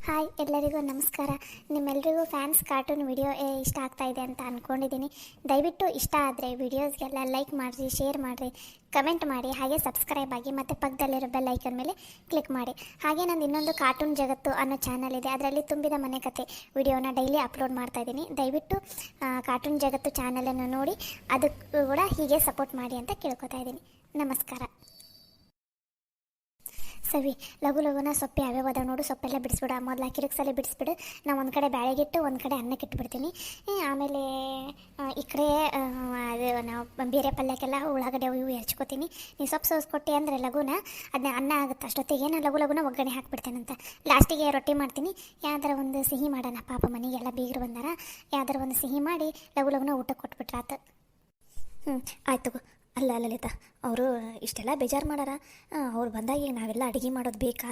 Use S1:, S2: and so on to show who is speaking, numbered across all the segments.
S1: Hi ಎಲ್ಲರಿಗೂ ನಮಸ್ಕಾರ. ನಿಮ್ಮೆಲ್ಲರಿಗೂ ಫ್ಯಾನ್ಸ್ ಕಾರ್ಟೂನ್ ವಿಡಿಯೋ ಇಷ್ಟ ಆಗ್ತಾ ಇದೆ ಅಂತ ಅಂದ್ಕೊಂಡಿದ್ದೀನಿ. ದಯವಿಟ್ಟು ಇಷ್ಟ ಆದರೆ ವಿಡಿಯೋಸ್ಗೆಲ್ಲ ಲೈಕ್ ಮಾಡಿರಿ, ಶೇರ್ ಮಾಡಿರಿ, ಕಮೆಂಟ್ ಮಾಡಿ, ಹಾಗೆ ಸಬ್ಸ್ಕ್ರೈಬ್ ಆಗಿ ಮತ್ತು ಪಕ್ಕದಲ್ಲಿರೋ ಬೆಲ್ ಐಕನ್ ಮೇಲೆ ಕ್ಲಿಕ್ ಮಾಡಿ. ಹಾಗೆ ನಂದು ಇನ್ನೊಂದು ಕಾರ್ಟೂನ್ ಜಗತ್ತು ಅನ್ನೋ ಚಾನಲ್ ಇದೆ, ಅದರಲ್ಲಿ ತುಂಬಿದ ಮನೆ ಕತೆ ವಿಡಿಯೋನ ಡೈಲಿ ಅಪ್ಲೋಡ್ ಮಾಡ್ತಾ ಇದ್ದೀನಿ. ದಯವಿಟ್ಟು ಕಾರ್ಟೂನ್ ಜಗತ್ತು ಚಾನಲನ್ನು ನೋಡಿ ಅದಕ್ಕೂ ಕೂಡ ಹೀಗೆ ಸಪೋರ್ಟ್ ಮಾಡಿ ಅಂತ ಕೇಳ್ಕೊತಾ ಇದ್ದೀನಿ. ನಮಸ್ಕಾರ. ಸವಿ ಲಘು ಲಘುನ ಸೊಪ್ಪು ಯಾವ್ಯಾವ ಅದಾವ ನೋಡು, ಸೊಪ್ಪೆಲ್ಲ ಬಿಡಿಸ್ಬಿಡು. ಮೊದಲು ಹಾಕಿರಕ್ಕೆ ಸಲ ಬಿಡಿಸ್ಬಿಡು. ನಾನು ಒಂದು ಕಡೆ ಬ್ಯಾಳೆಗಿಟ್ಟು ಒಂದು ಕಡೆ ಅನ್ನಕ್ಕೆ ಇಟ್ಬಿಡ್ತೀನಿ. ಆಮೇಲೆ ಈ ಕಡೆ ಅದು ನಾವು ಬೇರೆ ಪಲ್ಯಕ್ಕೆಲ್ಲ ಉಳ್ಳಾಗಡ್ಡೆ ಇವು ಹೆಚ್ಕೋತೀನಿ. ನೀವು ಸೊಪ್ಪು ಸೋಸ್ಕೊಟ್ಟು ಅಂದರೆ ಲಘುನ ಅದನ್ನ ಅನ್ನ ಆಗುತ್ತೆ. ಅಷ್ಟೊತ್ತಿಗೆ ನಾನು ಲಘು ಲಘುನ ಒಗ್ಗರಣೆ ಹಾಕ್ಬಿಡ್ತೇನಂತ. ಲಾಸ್ಟಿಗೆ ರೊಟ್ಟಿ ಮಾಡ್ತೀನಿ. ಯಾವ್ದಾರ ಒಂದು ಸಿಹಿ ಮಾಡೋಣ, ಪಾಪ ಮನೆಗೆಲ್ಲ ಬೀಗರು ಬಂದಾರ. ಯಾವ್ದಾರ ಒಂದು ಸಿಹಿ ಮಾಡಿ ಲಘು ಲಘುನ ಊಟ ಕೊಟ್ಬಿಟ್ರಾತು. ಆಯ್ತು. ಅಲ್ಲ ಲಲಿತಾ, ಅವರು ಇಷ್ಟೆಲ್ಲ ಬೇಜಾರು ಮಾಡಾರ. ಅವ್ರು ಬಂದಾಗ ನಾವೆಲ್ಲ ಅಡುಗೆ ಮಾಡೋದು ಬೇಕಾ?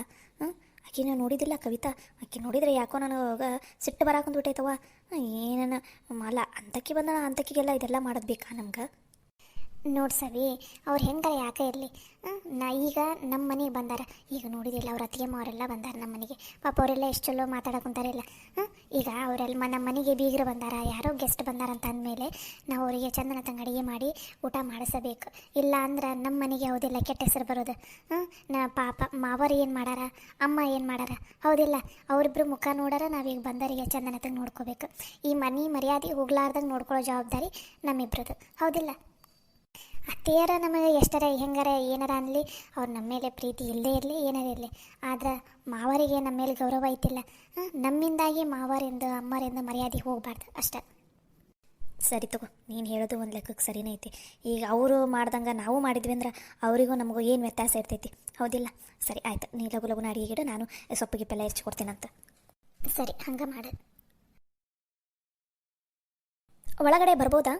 S1: ಆಕಿನ ನೋಡಿದಿಲ್ಲ ಕವಿತಾ, ಆಕೆ ನೋಡಿದರೆ ಯಾಕೋ ನನಗೆ ಸಿಟ್ಟು ಬರಾಕೊಂಡ್ಬಿಟ್ಟೈತವ. ಏನೇನು ಅಲ್ಲ, ಅಂತಕ್ಕೆ ಬಂದ ಅಂತಕ್ಕಿಗೆಲ್ಲ ಇದೆಲ್ಲ ಮಾಡೋದು ಬೇಕಾ ನಮ್ಗೆ? ನೋಡಿ ಸವಿ, ಅವ್ರು ಹೆಂಗಾರ ಯಾಕೆ ಇರಲಿ, ಈಗ ನಮ್ಮ ಮನೆಗೆ ಬಂದಾರ. ಈಗ ನೋಡಿದಿಲ್ಲ ಅವ್ರ ಅತ್ತಿಗೆಮ್ಮ ಅವರೆಲ್ಲ ಬಂದಾರ ನಮ್ಮ ಮನೆಗೆ. ಪಾಪ ಅವರೆಲ್ಲ ಎಷ್ಟು ಚಲೋ ಮಾತಾಡಕೊಂತಾರಿಲ್ಲ. ಈಗ ಅವರೆಲ್ಲ ನಮ್ಮ ಮನೆಗೆ ಬೀಗರು ಬಂದಾರ, ಯಾರೋ ಗೆಸ್ಟ್ ಬಂದಾರಂತ ಅಂದಮೇಲೆ ನಾವು ಅವರಿಗೆ ಚಂದನ ತಂಗ ಅಡುಗೆ ಮಾಡಿ ಊಟ ಮಾಡಿಸಬೇಕು. ಇಲ್ಲ ಅಂದ್ರೆ ನಮ್ಮ ಮನೆಗೆ ಯಾವುದಿಲ್ಲ ಕೆಟ್ಟ ಹೆಸರು ಬರೋದು. ಪಾಪ ಮಾವರು ಏನು ಮಾಡಾರ, ಅಮ್ಮ ಏನು ಮಾಡಾರ, ಹೌದಿಲ್ಲ? ಅವರಿಬ್ಬರು ಮುಖ ನೋಡಾರ, ನಾವೀಗ ಬಂದವರಿಗೆ ಚಂದನ ತಂಗ ನೋಡ್ಕೋಬೇಕು. ಈ ಮನೆ ಮರ್ಯಾದೆ ಹೋಗ್ಲಾರ್ದಂಗೆ ನೋಡ್ಕೊಳ್ಳೋ ಜವಾಬ್ದಾರಿ ನಮ್ಮಿಬ್ರದ್ದು, ಹೌದಿಲ್ಲ? ಅತ್ತೆಯರ ನಮಗೆ ಎಷ್ಟರ ಹೆಂಗಾರ ಏನಾರ ಅನ್ನಲಿ, ಅವ್ರು ನಮ್ಮ ಮೇಲೆ ಪ್ರೀತಿ ಇಲ್ಲದೇ ಇರಲಿ, ಏನಾರ ಇರಲಿ, ಆದ್ರೆ ಮಾವರಿಗೆ ನಮ್ಮ ಮೇಲೆ ಗೌರವ ಐತಿಲ್ಲ. ನಮ್ಮಿಂದಾಗಿ ಮಾವರಿಂದ ಅಮ್ಮರಿಂದ ಮರ್ಯಾದೆ ಹೋಗಬಾರ್ದು ಅಷ್ಟೆ. ಸರಿ ತಗೋ, ನೀನು ಹೇಳೋದು ಒಂದು ಲೆಕ್ಕಕ್ಕೆ ಸರಿನೇ ಐತಿ. ಈಗ ಅವರು ಮಾಡ್ದಂಗೆ ನಾವು ಮಾಡಿದ್ವಿ ಅಂದ್ರೆ ಅವರಿಗೂ ನಮಗೂ ಏನು ವ್ಯತ್ಯಾಸ ಇರ್ತೈತಿ, ಹೌದಿಲ್ಲ? ಸರಿ ಆಯ್ತು, ನೀ ಲಘು ಲಘುನ ಅಡಿಗೆ ಗಿಡ, ನಾನು ಸೊಪ್ಪಿಗೆ ಬೆಲ್ಲ ಹೆಚ್ಚಿಕೊಡ್ತೀನಂತ. ಸರಿ, ಹಂಗೆ ಮಾಡು. ಒಳಗಡೆ ಬರ್ಬೋದಾ?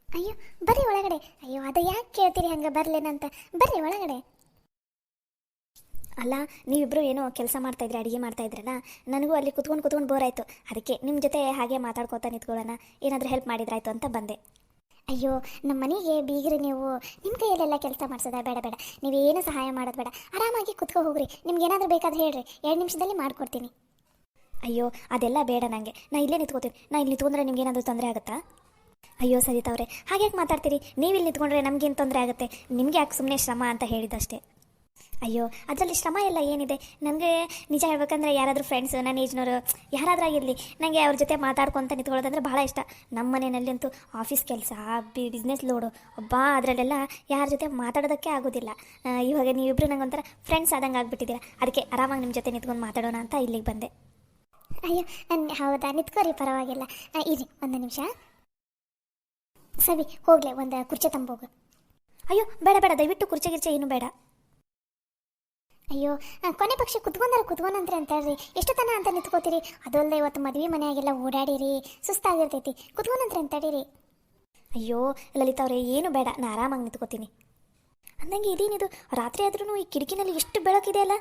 S1: ಅಯ್ಯೋ ಬರ್ರಿ ಒಳಗಡೆ. ಅಯ್ಯೋ ಅದು ಯಾಕೆ ಕೇಳ್ತೀರಿ ಹಂಗೆ? ಬರ್ಲೇನಂತ, ಬರ್ರಿ ಒಳಗಡೆ. ಅಲ್ಲ, ನೀವಿಬ್ಬರು ಏನೋ ಕೆಲಸ ಮಾಡ್ತಾಯಿದ್ರಿ, ಅಡುಗೆ ಮಾಡ್ತಾಯಿದ್ರಲ್ಲ, ನನಗೂ ಅಲ್ಲಿ ಕುತ್ಕೊಂಡು ಬೋರ್ ಆಯಿತು. ಅದಕ್ಕೆ ನಿಮ್ಮ ಜೊತೆ ಹಾಗೆ ಮಾತಾಡ್ಕೋತಾ ನಿಂತ್ಕೊಳ್ಳೋಣ, ಏನಾದರೂ ಹೆಲ್ಪ್ ಮಾಡಿದ್ರಾಯ್ತು ಅಂತ ಬಂದೆ. ಅಯ್ಯೋ ನಮ್ಮ ಮನೆಗೆ ಬೀಗ್ರಿ, ನೀವು ನಿಮ್ಮ ಕೈಯಲ್ಲೆಲ್ಲ ಕೆಲಸ ಮಾಡಿಸೋದ ಬೇಡ ಬೇಡ, ನೀವೇನು ಸಹಾಯ ಮಾಡೋದು ಬೇಡ, ಆರಾಮಾಗಿ ಕುತ್ಕೊ ಹೋಗ್ರಿ. ನಿಮ್ಗೆ ಏನಾದರೂ ಬೇಕಾದ್ರೆ ಹೇಳ್ರಿ, 2 ನಿಮಿಷದಲ್ಲಿ ಮಾಡಿಕೊಡ್ತೀನಿ. ಅಯ್ಯೋ ಅದೆಲ್ಲ ಬೇಡ ನನಗೆ, ನಾ ಇಲ್ಲೇ ನಿಂತ್ಕೋತೀನಿ. ನಾ ಇಲ್ಲಿ ನಿಂತ್ಕೊಂಡ್ರೆ ನಿಮ್ಗೆ ಏನಾದರೂ ತೊಂದರೆ ಆಗುತ್ತಾ? ಅಯ್ಯೋ ಸರಿತಾವ್ರೆ, ಹಾಗೆ ಮಾತಾಡ್ತೀರಿ? ನೀವು ಇಲ್ಲಿ ನಿಂತ್ಕೊಂಡ್ರೆ ನಮಗೇನು ತೊಂದರೆ ಆಗುತ್ತೆ? ನಿಮಗೆ ಯಾಕೆ ಸುಮ್ಮನೆ ಶ್ರಮ ಅಂತ ಹೇಳಿದ್ದಷ್ಟೇ. ಅಯ್ಯೋ ಅದರಲ್ಲಿ ಶ್ರಮ ಎಲ್ಲ ಏನಿದೆ? ನನಗೆ ನಿಜ ಹೇಳ್ಬೇಕಂದ್ರೆ ಯಾರಾದರೂ ಫ್ರೆಂಡ್ಸು, ನನ್ನ ಏಜ್ನವರು ಯಾರಾದರೂ ಆಗಿರಲಿ, ನನಗೆ ಅವ್ರ ಜೊತೆ ಮಾತಾಡ್ಕೊತ ನಿಂತ್ಕೊಳ್ಳೋದಂದ್ರೆ ಭಾಳ ಇಷ್ಟ. ನಮ್ಮ ಮನೆಯಲ್ಲಂತೂ ಆಫೀಸ್ ಕೆಲಸ, ಬಿಸ್ನೆಸ್ ಲೋಡು, ಒಬ್ಬ ಅದರಲ್ಲೆಲ್ಲ ಯಾರ ಜೊತೆ ಮಾತಾಡೋದಕ್ಕೆ ಆಗೋದಿಲ್ಲ. ಇವಾಗ ನೀವಿಬ್ಬರು ನಂಗೊಂಥರ ಫ್ರೆಂಡ್ಸ್ ಆದಂಗೆ ಆಗಿಬಿಟ್ಟಿದ್ದೀರ. ಅದಕ್ಕೆ ಆರಾಮಾಗಿ ನಿಮ್ಮ ಜೊತೆ ನಿಂತ್ಕೊಂಡು ಮಾತಾಡೋಣ ಅಂತ ಇಲ್ಲಿಗೆ ಬಂದೆ. ಅಯ್ಯೋ ಹೌದಾ, ನಿಂತ್ಕೋರಿ, ಪರವಾಗಿಲ್ಲ. ಇರಿ ಒಂದು ನಿಮಿಷ. ಸವಿ ಹೋಗ್ಲೆ, ಒಂದು ಕುರ್ಚಿ ತಂಬೋಗು. ಅಯ್ಯೋ ಬೇಡ ಬೇಡ, ದಯವಿಟ್ಟು ಕುರ್ಚಿ ಗಿರ್ಚೆ ಏನು ಬೇಡ. ಅಯ್ಯೋ ಕೊನೆ ಪಕ್ಷ ಕುತ್ಕೊಂಡ್ರೆ ಅಂತ ಹೇಳ್ರಿ, ಎಷ್ಟು ತನ ಅಂತ ನಿಂತ್ಕೋತೀರಿ? ಅದಲ್ಲದೆ ಇವತ್ತು ಮದುವೆ ಮನೆಯಾಗೆಲ್ಲ ಓಡಾಡಿರಿ, ಸುಸ್ತಾಗಿರ್ತೈತಿ, ಕುತ್ಕೊಂಡ್ರೆ ಅಂತ ಹೇಳಿರಿ. ಅಯ್ಯೋ ಲಲಿತಾ ಅವರೇ, ಏನು ಬೇಡ, ನಾನು ಆರಾಮಾಗಿ ನಿಂತ್ಕೋತೀನಿ. ಅಂದಂಗೆ ಇದೇನಿದು, ರಾತ್ರಿ ಆದ್ರೂ ಈ ಕಿಟಕಿನಲ್ಲಿ ಎಷ್ಟು ಬೆಳಕಿದೆ ಅಲ್ಲ?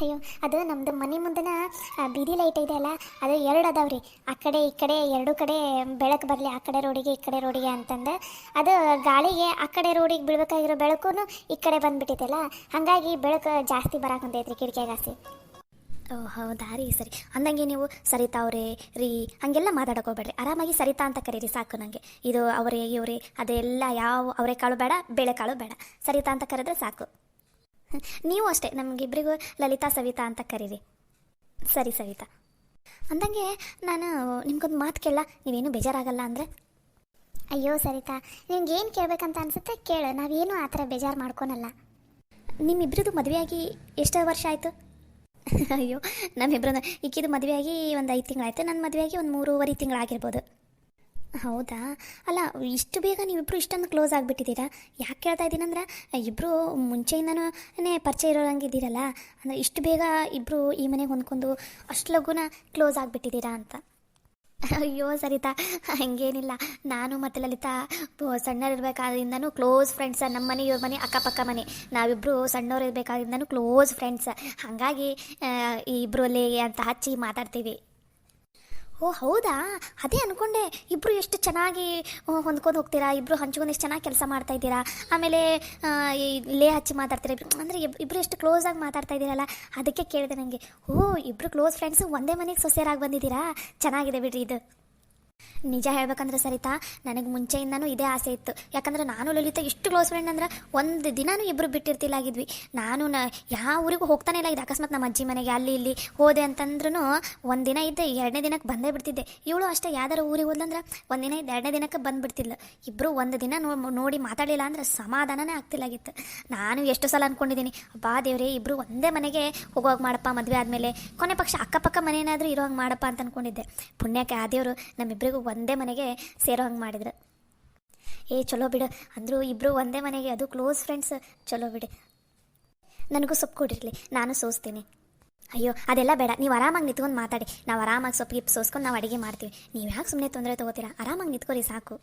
S1: ಅಯ್ಯೋ ಅದು ನಮ್ಮದು ಮನೆ ಮುಂದೆನ ಬೀದಿ ಲೈಟ್ ಇದೆ ಅಲ್ಲ, ಅದು 2 ಅದಾವ್ರಿ. ಆ ಕಡೆ ಈ ಕಡೆ 2 ಕಡೆ ಬೆಳಕು ಬರಲಿ, ಆ ಕಡೆ ರೋಡಿಗೆ ಈ ಕಡೆ ರೋಡಿಗೆ ಅಂತಂದು ಅದು ಗಾಳಿಗೆ ಆ ಕಡೆ ರೋಡಿಗೆ ಬೀಳ್ಬೇಕಾಗಿರೋ ಬೆಳಕು ಈ ಕಡೆ ಬಂದುಬಿಟ್ಟಿದೆಲ್ಲ, ಹಾಗಾಗಿ ಬೆಳಕು ಜಾಸ್ತಿ ಬರಾಕಂತೈತ್ರಿ ಕಿಟಕಿ ಜಾಸ್ತಿ. ಓ ಹೌದಾ ರೀ, ಸರಿ. ಅಂದಂಗೆ ನೀವು ಸರಿತಾ ಅವರೇ ರೀ ಹಾಗೆಲ್ಲ ಮಾತಾಡೋಕೋಬೇಡ್ರಿ, ಆರಾಮಾಗಿ ಸರಿತಾ ಅಂತ ಕರೀರಿ ಸಾಕು. ನನಗೆ ಇದು ಅವರೇ ಇವರೇ ಅದೆಲ್ಲ ಯಾವ ಅವರೆಕಾಳು ಬೇಡ, ಬೇಳೆಕಾಳು ಬೇಡ, ಸರಿತಾ ಅಂತ ಕರೆದ್ರೆ ಸಾಕು. ನೀವು ಅಷ್ಟೇ, ನಮಗಿಬ್ಬರಿಗೂ ಲಲಿತಾ ಸವಿತಾ ಅಂತ ಕರೀರಿ. ಸರಿ ಸವಿತಾ. ಅಂದಂಗೆ ನಾನು ನಿಮ್ಗೊಂದು ಮಾತು ಕೇಳ, ನೀವೇನು ಬೇಜಾರಾಗಲ್ಲ ಅಂದರೆ? ಅಯ್ಯೋ ಸರಿತಾ, ನಿಮ್ಗೆ ಏನು ಕೇಳಬೇಕಂತ ಅನಿಸುತ್ತೆ ಕೇಳು, ನಾವೇನು ಆ ಥರ ಬೇಜಾರು ಮಾಡ್ಕೊಳಲ್ಲ. ನಿಮ್ಮಿಬ್ರದ್ದು ಮದುವೆಯಾಗಿ ಎಷ್ಟು ವರ್ಷ ಆಯಿತು? ಅಯ್ಯೋ ನಮ್ಮಿಬ್ರದ್ದು ಈಕಿದು ಮದುವೆಯಾಗಿ ಒಂದು 5 ತಿಂಗಳಾಯ್ತು, ನನ್ನ ಮದುವೆಯಾಗಿ ಒಂದು 3.5 ತಿಂಗಳಾಗಿರ್ಬೋದು. ಹೌದಾ? ಅಲ್ಲ, ಇಷ್ಟು ಬೇಗ ನೀವಿಬ್ಬರು ಇಷ್ಟೊಂದು ಕ್ಲೋಸ್ ಆಗಿಬಿಟ್ಟಿದ್ದೀರಾ? ಯಾಕೆ ಕೇಳ್ತಾ ಇದ್ದೀನಂದ್ರೆ, ಇಬ್ಬರು ಮುಂಚೆಯಿಂದನೂ ಪರಿಚಯ ಇರೋರಂಗಿದ್ದೀರಲ್ಲ, ಅಂದರೆ ಇಷ್ಟು ಬೇಗ ಇಬ್ಬರು ಈ ಮನೆಗೆ ಹೊಂದ್ಕೊಂಡು ಅಷ್ಟು ಲಘುನ ಕ್ಲೋಸ್ ಆಗಿಬಿಟ್ಟಿದ್ದೀರಾ ಅಂತ. ಅಯ್ಯೋ ಸರಿತಾ, ಹಾಗೇನಿಲ್ಲ. ನಾನು ಮತ್ತು ಲಲಿತಾ ಸಣ್ಣರಿರ್ಬೇಕಾದ್ರಿಂದನೂ ಕ್ಲೋಸ್ ಫ್ರೆಂಡ್ಸ್. ನಮ್ಮ ಮನೆ ಇವ್ರ ಮನೆ ಅಕ್ಕಪಕ್ಕ ಮನೆ, ನಾವಿಬ್ಬರು ಸಣ್ಣವ್ರು ಇರಬೇಕಾದ್ರಿಂದನೂ ಕ್ಲೋಸ್ ಫ್ರೆಂಡ್ಸ್. ಹಾಗಾಗಿ ಈ ಇಬ್ಬರಲ್ಲಿ ಅಂತ ಹಚ್ಚಿ ಮಾತಾಡ್ತೀವಿ. ಓ ಹೌದಾ, ಅದೇ ಅನ್ಕೊಂಡೆ ಇಬ್ರು ಎಷ್ಟು ಚೆನ್ನಾಗಿ ಹೊಂದ್ಕೊಂಡು ಹೋಗ್ತೀರಾ, ಇಬ್ರು ಹಂಚ್ಕೊಂಡು ಎಷ್ಟು ಚೆನ್ನಾಗಿ ಕೆಲಸ ಮಾಡ್ತಾ ಇದ್ದೀರಾ, ಆಮೇಲೆ ಈ ಲೇ ಹಚ್ಚಿ ಮಾತಾಡ್ತೀರಾ ಅಂದರೆ ಇಬ್ರು ಎಷ್ಟು ಕ್ಲೋಸ್ ಆಗಿ ಮಾತಾಡ್ತಾ ಇದ್ದೀರಲ್ಲ, ಅದಕ್ಕೆ ಕೇಳಿದೆ ನನಗೆ. ಓ ಇಬ್ರು ಕ್ಲೋಸ್ ಫ್ರೆಂಡ್ಸ್ ಒಂದೇ ಮನೆಗೆ ಸೊಸೆಯರಾಗಿ ಬಂದಿದ್ದೀರಾ, ಚೆನ್ನಾಗಿದೆ ಬಿಡ್ರಿ ಇದು. ನಿಜ ಹೇಳ್ಬೇಕಂದ್ರೆ ಸರಿತಾ, ನನಗೆ ಮುಂಚೆಯಿಂದನೂ ಇದೇ ಆಸೆ ಇತ್ತು. ಯಾಕಂದ್ರೆ ನಾನು ಲಲಿತಾ ಎಷ್ಟು ಕ್ಲೋಸ್ ಫ್ರೆಂಡ್ ಅಂದ್ರೆ ಒಂದು ದಿನಾನೂ ಇಬ್ಬರು ಬಿಟ್ಟಿರ್ತಿಲ್ಲಾಗಿದ್ವಿ. ನಾನು ಯಾವ ಊರಿಗೂ ಹೋಗ್ತಾನೆ ಇಲ್ಲ. ಇದು ಅಕಸ್ಮಾತ್ ನಮ್ಮ ಅಜ್ಜಿ ಮನೆಗೆ ಅಲ್ಲಿ ಇಲ್ಲಿ ಹೋದೆ ಅಂತಂದ್ರೂ ಒಂದು ದಿನ ಇದ್ದೆ, ಎರಡನೇ ದಿನಕ್ಕೆ ಬಂದೇ ಬಿಡ್ತಿದ್ದೆ. ಇವಳು ಅಷ್ಟೇ, ಯಾವ್ದಾರು ಊರಿಗೆ ಹೋದ್ಲಂದ್ರೆ ಒಂದಿನ ಇದ್ದು ಎರಡನೇ ದಿನಕ್ಕೆ ಬಂದುಬಿಡ್ತಿಲ್ಲ. ಇಬ್ಬರು ಒಂದು ದಿನ ನೋಡಿ ಮಾತಾಡಲಿಲ್ಲ ಅಂದ್ರೆ ಸಮಾಧಾನನೇ ಆಗ್ತಿಲ್ಲಾಗಿತ್ತು. ನಾನು ಎಷ್ಟು ಸಲ ಅಂದ್ಕೊಂಡಿದ್ದೀನಿ, ಬಾ ದೇವ್ರೆ ಇಬ್ಬರು ಒಂದೇ ಮನೆಗೆ ಹೋಗೋವಾಗ ಮಾಡಪ್ಪ, ಮದುವೆ ಆದಮೇಲೆ ಕೊನೆ ಪಕ್ಷ ಅಕ್ಕಪಕ್ಕ ಮನೇನಾದರೂ ಇರೋ ಹಂಗೆ ಮಾಡಪ್ಪ ಅಂತ ಅಂದ್ಕೊಂಡಿದ್ದೆ. ಪುಣ್ಯಕ್ಕೆ ಆ ದೇವರು ನಮ್ಮಿಬ್ಬರಿಗೂ ಒಂದೇ ಮನೆಗೆ ಸೇರೋ ಹಂಗೆ ಮಾಡಿದ್ರು. ಚಲೋ ಬಿಡು, ಅಂದರೂ ಇಬ್ಬರು ಒಂದೇ ಮನೆಗೆ, ಅದು ಕ್ಲೋಸ್ ಫ್ರೆಂಡ್ಸ್, ಚಲೋ ಬಿಡು. ನನಗೂ ಸೊಪ್ಪು ಕೊಡಿರಲಿ, ನಾನು ಸೋಸ್ತೀನಿ. ಅಯ್ಯೋ ಅದೆಲ್ಲ ಬೇಡ, ನೀವು ಆರಾಮಾಗಿ ನಿಂತ್ಕೊಂಡು ಮಾತಾಡಿ, ನಾವು ಆರಾಮಾಗಿ ಸೊಪ್ಪಿಗೆ ಸೋಸ್ಕೊಂಡು ನಾವು ಅಡುಗೆ ಮಾಡ್ತೀವಿ. ನೀವು ಯಾಕೆ ಸುಮ್ಮನೆ ತೊಂದರೆ ತೊಗೋತೀರಾ, ಆರಾಮಾಗಿ ನಿಂತ್ಕೊರಿ ಸಾಕು.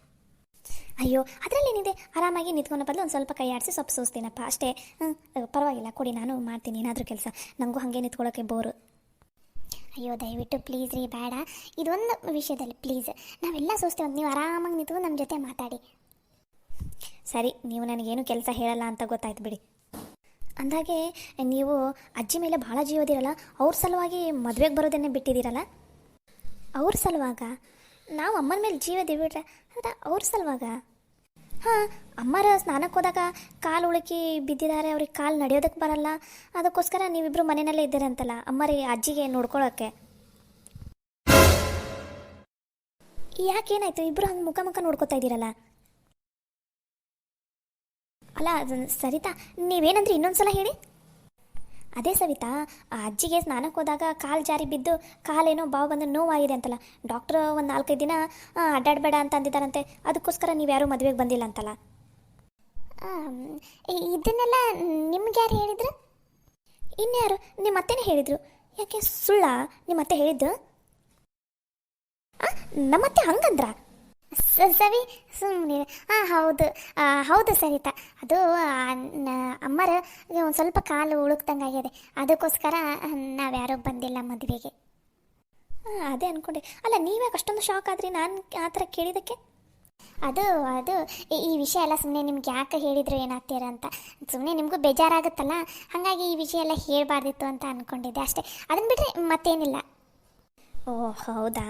S1: ಅಯ್ಯೋ ಅದರಲ್ಲೇನಿದೆ, ಆರಾಮಾಗಿ ನಿಂತ್ಕೊಂಡ ಬದಲು ಒಂದು ಸ್ವಲ್ಪ ಕೈ ಆಡಿಸಿ ಸೊಪ್ಪು ಸೋಸ್ತೀನಪ್ಪ ಅಷ್ಟೇ. ಪರವಾಗಿಲ್ಲ, ಕೊಡಿ, ನಾನು ಮಾಡ್ತೀನಿ ಏನಾದರೂ ಕೆಲಸ. ನನಗೂ ಹಾಗೆ ನಿಂತ್ಕೊಳ್ಳೋಕ್ಕೆ ಬೋರು. ಅಯ್ಯೋ ದಯವಿಟ್ಟು ಪ್ಲೀಸ್ ರೀ, ಬೇಡ, ಇದೊಂದು ವಿಷಯದಲ್ಲಿ ಪ್ಲೀಸ್, ನಾವೆಲ್ಲ ಸೋಸ್ತೇವೆ, ನೀವು ಆರಾಮಾಗಿ ನಿಂತು ನಮ್ಮ ಜೊತೆ ಮಾತಾಡಿ. ಸರಿ, ನೀವು ನನಗೇನು ಕೆಲಸ ಹೇಳಲ್ಲ ಅಂತ ಗೊತ್ತಾಯ್ತು ಬಿಡಿ. ಅಂದಾಗೆ ನೀವು ಅಜ್ಜಿ ಮೇಲೆ ಭಾಳ ಜೀವದಿರಲ್ಲ, ಅವ್ರ ಸಲುವಾಗಿ ಮದುವೆಗೆ ಬರೋದನ್ನೇ ಬಿಟ್ಟಿದ್ದೀರಲ್ಲ. ಅವ್ರ ಸಲುವಾಗ ನಾವು ಅಮ್ಮನ ಮೇಲೆ ಜೀವದಿ ಬಿಡ್ರೆ, ಆದರೆ ಅವ್ರ ಸಲುವಾಗ? ಹಾಂ, ಅಮ್ಮರ ಸ್ನಾನಕ್ಕೆ ಹೋದಾಗ ಕಾಲು ಉಳುಕಿ ಬಿದ್ದಿದ್ದಾರೆ, ಅವ್ರಿಗೆ ಕಾಲು ನಡೆಯೋದಕ್ಕೆ ಬರಲ್ಲ, ಅದಕ್ಕೋಸ್ಕರ ನೀವಿಬ್ಬರು ಮನೆಯಲ್ಲೇ ಇದ್ದೀರಂತಲ್ಲ ಅಮ್ಮರಿ ಅಜ್ಜಿಗೆ ನೋಡ್ಕೊಳ್ಳೋಕ್ಕೆ. ಯಾಕೇನಾಯ್ತು, ಇಬ್ಬರು ಹಂಗೆ ಮುಖ ನೋಡ್ಕೋತಾ ಇದ್ದೀರಲ್ಲ? ಅಲ್ಲ ಸರಿತಾ, ನೀವೇನಂದ್ರೆ ಇನ್ನೊಂದು ಸಲ ಹೇಳಿ. ಅದೇ ಸವಿತಾ, ಆ ಅಜ್ಜಿಗೆ ಸ್ನಾನಕ್ಕೆ ಹೋದಾಗ ಕಾಲು ಜಾರಿ ಬಿದ್ದು ಕಾಲೇನೋ ಬಾವು ಬಂದು ನೋವಾಗಿದೆ ಅಂತಲ್ಲ, ಡಾಕ್ಟ್ರು ಒಂದು 4-5 ದಿನ ಅಡ್ಡಾಡಬೇಡ ಅಂತ ಅಂದಿದ್ದಾರಂತೆ, ಅದಕ್ಕೋಸ್ಕರ ನೀವು ಯಾರೂ ಮದುವೆಗೆ ಬಂದಿಲ್ಲ ಅಂತಲ್ಲ. ಇದನ್ನೆಲ್ಲ ನಿಮ್ಗೆ ಯಾರು ಹೇಳಿದ್ರು? ಇನ್ಯಾರು, ನಿಮ್ಮ ಅತ್ತೆನೇ ಹೇಳಿದರು. ಯಾಕೆ ಸುಳ್ಳ ನಿಮ್ಮ ಅತ್ತೆ ಹೇಳಿದ್ದು? ನಮ್ಮತ್ತೆ ಹಂಗಂದ್ರ? ಸವಿ ಸುಮ್ಮನೆ. ಹೌದು ಹೌದು ಸರಿತಾ, ಅದು ಅಮ್ಮರ ಒಂದು ಸ್ವಲ್ಪ ಕಾಲು ಉಳುಕ್ದಂಗಾಗಿದೆ, ಅದಕ್ಕೋಸ್ಕರ ನಾವ್ಯಾರೂ ಬಂದಿಲ್ಲ ಮದುವೆಗೆ. ಅದೇ ಅಂದ್ಕೊಂಡೆ. ಅಲ್ಲ ನೀವ್ಯಾಕೆ ಅಷ್ಟೊಂದು ಶಾಕ್ ಆದ್ರಿ ನಾನು ಆ ಥರ ಕೇಳಿದ್ದಕ್ಕೆ? ಅದು ಅದು ಈ ವಿಷಯ ಎಲ್ಲ ಸುಮ್ಮನೆ ನಿಮ್ಗೆ ಯಾಕೆ ಹೇಳಿದ್ರು ಏನಾಗ್ತೀರ ಅಂತ, ಸುಮ್ಮನೆ ನಿಮಗೂ ಬೇಜಾರಾಗುತ್ತಲ್ಲ, ಹಾಗಾಗಿ ಈ ವಿಷಯ ಎಲ್ಲ ಹೇಳಬಾರ್ದಿತ್ತು ಅಂತ ಅಂದ್ಕೊಂಡಿದ್ದೆ ಅಷ್ಟೇ. ಅದನ್ನು ಬಿಟ್ಟರೆ ಮತ್ತೇನಿಲ್ಲ. ಓಹ್ ಹೌದಾ,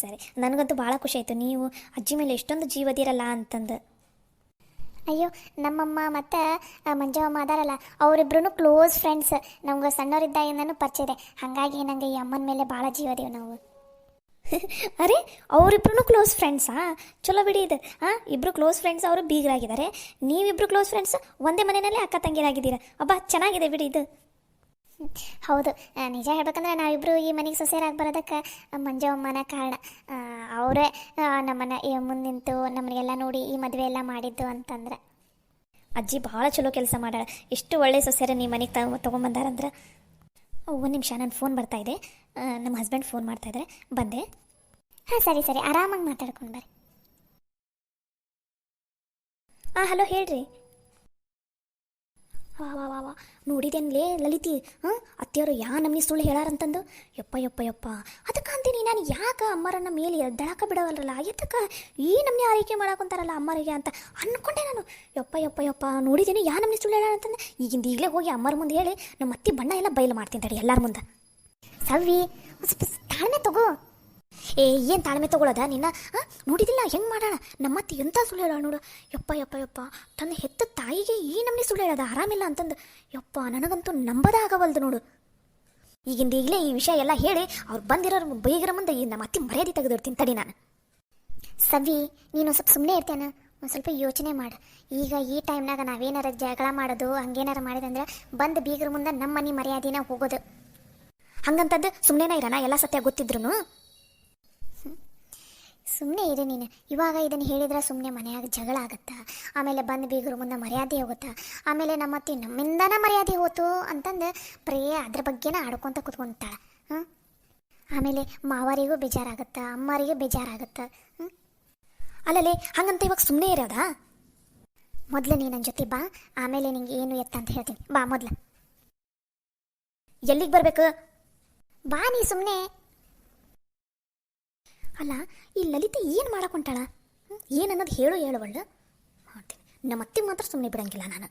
S1: ಸರಿ. ನನಗಂತೂ ಭಾಳ ಖುಷಿ ಆಯಿತು, ನೀವು ಅಜ್ಜಿ ಮೇಲೆ ಎಷ್ಟೊಂದು ಜೀವದಿರಲ್ಲ ಅಂತಂದು. ಅಯ್ಯೋ ನಮ್ಮಮ್ಮ ಮತ್ತು ಮಂಜಮ್ಮ ಅದಾರಲ್ಲ, ಅವರಿಬ್ರು ಕ್ಲೋಸ್ ಫ್ರೆಂಡ್ಸ್, ನಮ್ಗೆ ಸಣ್ಣವರಿದ್ದಾಗಿಂದನೂ ಪರಿಚಯ ಇದೆ, ಹಾಗಾಗಿ ನನಗೆ ಈ ಅಮ್ಮನ ಮೇಲೆ ಭಾಳ ಜೀವದೇವು ನಾವು. ಅರೆ ಅವರಿಬ್ರು ಕ್ಲೋಸ್ ಫ್ರೆಂಡ್ಸಾ, ಚಲೋ ಬಿಡಿ ಇದು. ಇಬ್ಬರು ಕ್ಲೋಸ್ ಫ್ರೆಂಡ್ಸ್, ಅವರು ಬೀಗರಾಗಿದ್ದಾರೆ, ನೀವಿಬ್ಬರು ಕ್ಲೋಸ್ ಫ್ರೆಂಡ್ಸ್, ಒಂದೇ ಮನೆಯಲ್ಲೇ ಅಕ್ಕ ತಂಗಿರಾಗಿದ್ದೀರಾ. ಅಬ್ಬಾ ಚೆನ್ನಾಗಿದೆ ಬಿಡಿ ಇದು. ಹೌದು, ನಿಜ ಹೇಳ್ಬೇಕಂದ್ರೆ ನಾವಿಬ್ಬರು ಈ ಮನೆಗೆ ಸೊಸೆಯರಾಗಿ ಬರೋದಕ್ಕೆ ಮಂಜಮ್ಮನ ಕಾರಣ. ಅವರೇ ನಮ್ಮನ್ನು ಮುಂದೆ ನಿಂತು ನಮ್ಮನ್ನೆಲ್ಲ ನೋಡಿ ಈ ಮದುವೆ ಎಲ್ಲ ಮಾಡಿದ್ದು ಅಂತಂದ್ರೆ. ಅಜ್ಜಿ ಭಾಳ ಚಲೋ ಕೆಲಸ ಮಾಡ್ಯಾಳ, ಎಷ್ಟು ಒಳ್ಳೆ ಸೊಸೆಯರ ನಿಮ್ಮ ಮನೆಗೆ ತೊಗೊಂಬಂದಾರಂದ್ರೆ. ಒಂದು ನಿಮಿಷ, ನನ್ನ ಫೋನ್ ಬರ್ತಾಯಿದೆ, ನಮ್ಮ ಹಸ್ಬೆಂಡ್ ಫೋನ್ ಮಾಡ್ತಾಯಿದ್ದಾರೆ, ಬಂದೆ. ಹಾಂ ಸರಿ ಸರಿ, ಆರಾಮಾಗಿ ಮಾತಾಡ್ಕೊಂಡು ಬರ್ರಿ. ಹಲೋ ಹೇಳ್ರಿ. ವಾ ನೋಡಿದೇನ್ಲೇ ಲಲಿತಿ, ಅತ್ತೆಯವರು ನಮ್ಮನೆ ಸುಳ್ಳು ಹೇಳಾರಂತಂದು. ಯಪ್ಪ ಯಪ್ಪ ಯಪ್ಪ, ಅದಕ್ಕೆ ಅಂತೀನಿ ನಾನು, ಯಾಕೆ ಅಮ್ಮರನ್ನ ಮೇಲೆ ಎದ್ದಳಕ ಬಿಡವಲ್ರಲ್ಲ, ಎತ್ತಕ್ಕೆ ಈ ನಮ್ಮನೆ ಆರೈಕೆ ಮಾಡಾಕೊಂತಾರಲ್ಲ ಅಮ್ಮರಿಗೆ ಅಂತ ಅಂದ್ಕೊಂಡೆ ನಾನು. ಯಪ್ಪ ಯಪ್ಪ ಯಪ್ಪ, ನೋಡಿದ್ದೀನಿ ನಮ್ಮನೆ ಸುಳ್ಳು ಹೇಳಾರಂತಂದು. ಈಗಲೇ ಹೋಗಿ ಅಮ್ಮರ ಮುಂದೆ ಹೇಳಿ ನಮ್ಮ ಅತ್ತಿ ಬಣ್ಣ ಎಲ್ಲ ಬಯಲು ಮಾಡ್ತೀನಿ ತಡಿ ಎಲ್ಲರ ಮುಂದೆ. ಸವಿ ಸ್ವಲ್ಪ ತಾಳ್ಮೆ ತಗೋ. ಏನು ತಾಳ್ಮೆ ತಗೊಳ್ಳೋದ ನಿನ್ನ? ನೋಡಿದಿಲ್ಲ ಹೆಂಗೆ ಮಾಡೋಣ, ನಮ್ಮತ್ತೆ ಎಂಥ ಸುಳ್ಳು ಹೇಳೋಣ ನೋಡು. ಯಪ್ಪ ಯಪ್ಪ ಯಪ್ಪ, ತನ್ನ ಹೆತ್ತ ತಾಯಿಗೆ ಈ ನಮ್ಮನೆ ಸುಳ್ಳು ಹೇಳೋದ ಆರಾಮಿಲ್ಲ ಅಂತಂದು. ಯಪ್ಪ ನನಗಂತೂ ನಂಬದ ಆಗವಲ್ದು ನೋಡು. ಈಗಲೇ ಈ ವಿಷಯ ಎಲ್ಲ ಹೇಳಿ ಅವ್ರು ಬಂದಿರೋರು ಬೈಗರ ಮುಂದೆ ನಮ್ಮ ಅತ್ತಿ ಮರ್ಯಾದೆ ತೆಗೆದಿರ್ತೀನಿ ತಡಿ ನಾನು. ಸವಿ ನೀನು ಸ್ವಲ್ಪ ಸುಮ್ಮನೆ ಇರ್ತೇನೆ, ಒಂದು ಸ್ವಲ್ಪ ಯೋಚನೆ ಮಾಡು. ಈಗ ಈ ಟೈಮ್ನಾಗ ನಾವೇನಾರ ಜಗಳ ಮಾಡೋದು ಹಂಗೇನಾರು ಮಾಡಿದಂದ್ರೆ ಬಂದು ಬೀಗರ ಮುಂದೆ ನಮ್ಮ ಮನೆ ಮರ್ಯಾದಿನ ಹೋಗೋದು. ಹಂಗಂತದ್ದು ಸುಮ್ಮನೆ ಇರೋಣ, ಎಲ್ಲ ಸತ್ಯ ಗೊತ್ತಿದ್ರು. ಸುಮ್ಮನೆ ಇರು ನೀನು. ಇವಾಗ ಇದನ್ನು ಹೇಳಿದ್ರೆ ಸುಮ್ಮನೆ ಮನೆಯಾಗ ಜಗಳ ಆಗುತ್ತಾ, ಆಮೇಲೆ ಬಂದು ಬೀಗರು ಮುಂದೆ ಮರ್ಯಾದೆ ಹೋಗುತ್ತಾ, ಆಮೇಲೆ ನಮ್ಮತ್ತಿ ನಮ್ಮಿಂದನ ಮರ್ಯಾದೆ ಹೋತು ಅಂತಂದು ಬರೀ ಅದ್ರ ಬಗ್ಗೆನ ಆಡ್ಕೊತ ಕೂತ್ಕೊಂತಾಳೆ. ಆಮೇಲೆ ಮಾವರಿಗೂ ಬೇಜಾರಾಗುತ್ತಾ, ಅಮ್ಮರಿಗೂ ಬೇಜಾರಾಗುತ್ತಾ. ಅಲ್ಲಲ್ಲಿ ಹಂಗಂತ ಇವಾಗ ಸುಮ್ಮನೆ ಇರೋದಾ? ಮೊದಲು ನೀ ನನ್ನ ಜೊತೆ ಬಾ, ಆಮೇಲೆ ನಿಂಗೆ ಏನು ಎತ್ತ ಅಂತ ಹೇಳ್ತೀನಿ. ಬಾ ಮೊದಲು. ಎಲ್ಲಿಗೆ ಬರಬೇಕು? ಬಾ ನೀ ಸುಮ್ಮನೆ. ಅಲ್ಲ ಈ ಲಲಿತೆ ಏನು ಮಾಡಕೊಂಟಾಳ ಏನನ್ನೋದು ಹೇಳು ಹೇಳುವಳ್ಳು ಮಾಡ್ತೀನಿ. ನಮ್ಮ ಅತ್ತೆ ಮಾತ್ರ ಸುಮ್ಮನೆ ಬಿಡಂಗಿಲ್ಲ ನಾನು.